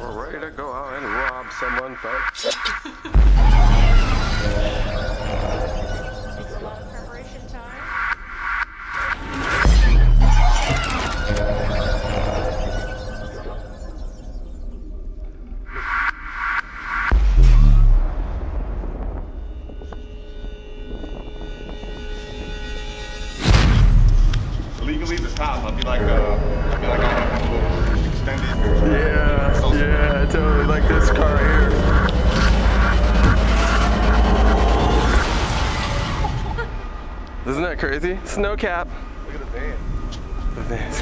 We're ready to go out and rob someone, folks. Takes a lot of preparation time. Legally, this house, I'll be like I have one little extended. Yeah, totally. Like this car here. Isn't that crazy? Snow cap. Look at the van. The van's